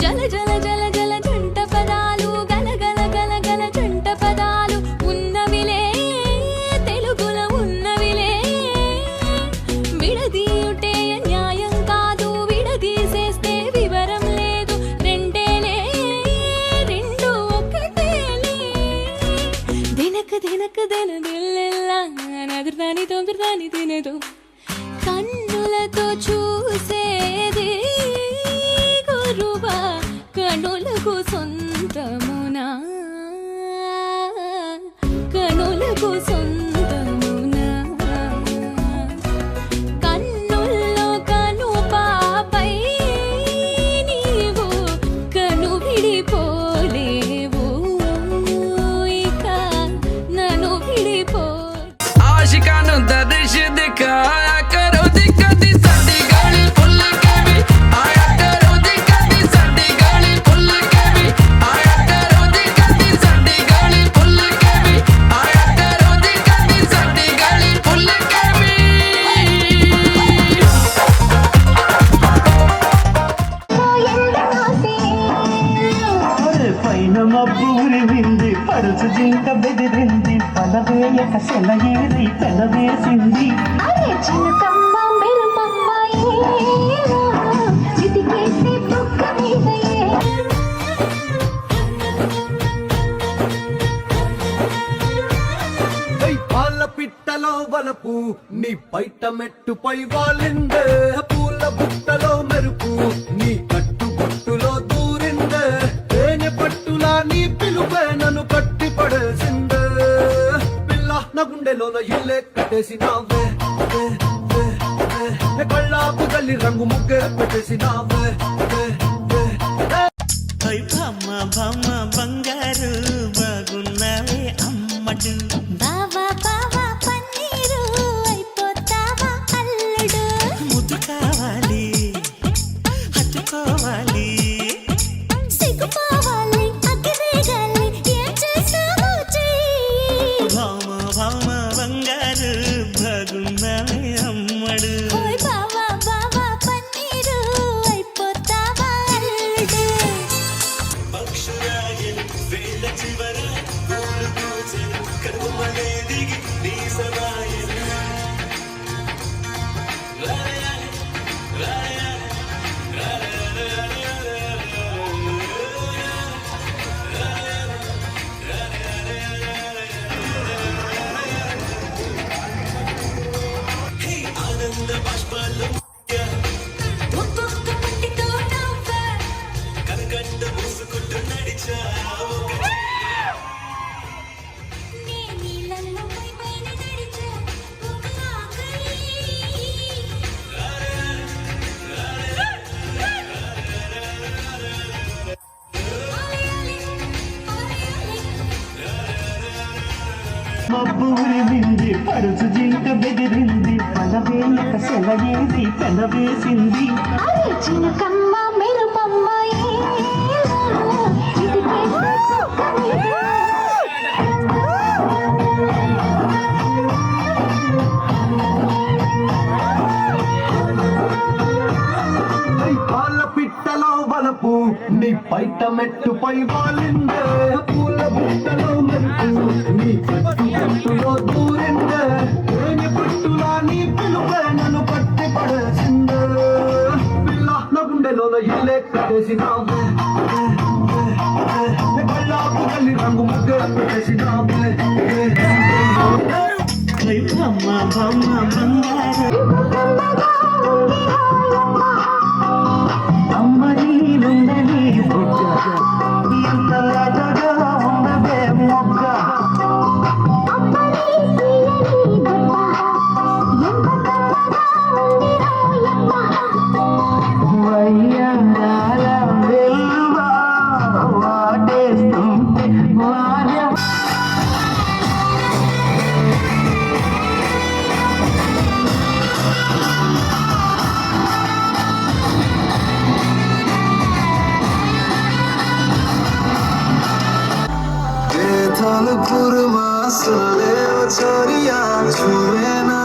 జల జల జల జల జంట పదాలు గల గల గల గల జంట పదాలు ఉన్నవిలే తెలుగుల ఉన్నవిలే విడదీయుటే న్యాయం కాదు విడదీసేస్తే వివరం లేదు రెండేలే రెండు ఒకటేలే దినక దినక దిన దిల్లెల్లా నదుర్దాని తొందరదాని తినదు కన్నులతో చూసేది కనులకు సొంతమునా కనులకు సొంతమునా కన్నుల్లో కను పాపై నీవు కను విడిపోలేవు ఇక నన్ను విడిపో आशिकानो दर्श दिखाया करो दिक्कत साडी गाड़ी फुल के भी आया करो दिक्कत साडी गाड़ी फुल के भी आया करो दिक्कत साडी गाड़ी फुल के भी आया करो दिक्कत साडी गाड़ी फुल के भी పైన మబ్బూరి వింది పరుచు జింక బెదిరింది పలవేయక సెలయేరి పెనవేసింది చిన్నకమ్మ మెరుపమ్మ చితికేసి బుక్క మీద పాల పిట్టలో వలపు నీ పైట మెట్టుపై వాలిందే పూల బుట్టలో మెరుపు నీ కట్టు బొట్టులో దూరిందే తేనె పట్టులా నీ పిలుపే నన్ను కట్టి పడేసిందే పిల్ల నా గుండెలోన ఇల్లే కట్టేసినావే కళ్ళాపు తల్లి రంగు ముగ్గే పెట్టేసినావే భమ్మ భమ్మ బంగారు బాగున్నావే అమ్మడు బావా బావా పన్నీరు అయిపోతావా అల్లుడు ముద్దు కావాలి హత్తుకోవాలి సిగ్గుపోవాలి అగ్గిరేగాలి ఏం చేస్తావో చెయ్యి భామ భామ బంగారు బాగున్నావే అమ్మడు ఓయ్ బావా బావా పన్నీరు అయిపోతావా అల్లుడు ఒక్కొక్క పట్టితో నవ్వే నే నీళ్ళల్లో పైన నడిచా ఒక ఆకలి మబ్బూరి వింది పరుచు జింక బెదిరింది పలవేయక సెలయేరి పెనవేసింది చిన్నకమ్మ మెరుపమ్మ పాల పిట్టలో వలపు నీ పైట మెట్టుపై వాలిందే పూల బుట్టలో మెరుపు నీ కట్టు బొట్టులో దూరిందే తేనె పట్టులా నీ పిలుపే నన్ను పట్టి పడేసిందే పిల్ల నా గుండెలోన ఇల్లే కట్టేసినావే కళ్ళాపు తల్లి రంగు ముగ్గే పెట్టేసినావే భమ్మ భమ్మ బంగారు అమ్మ నీలుందని బుగ్గ ఎంత లతగా ఉండదే మొగ్గ వయ్యాల వెల్లువా వాటేస్తుంటే వాన తలుపురు మా सुन ले ओ छोरिया छुए ना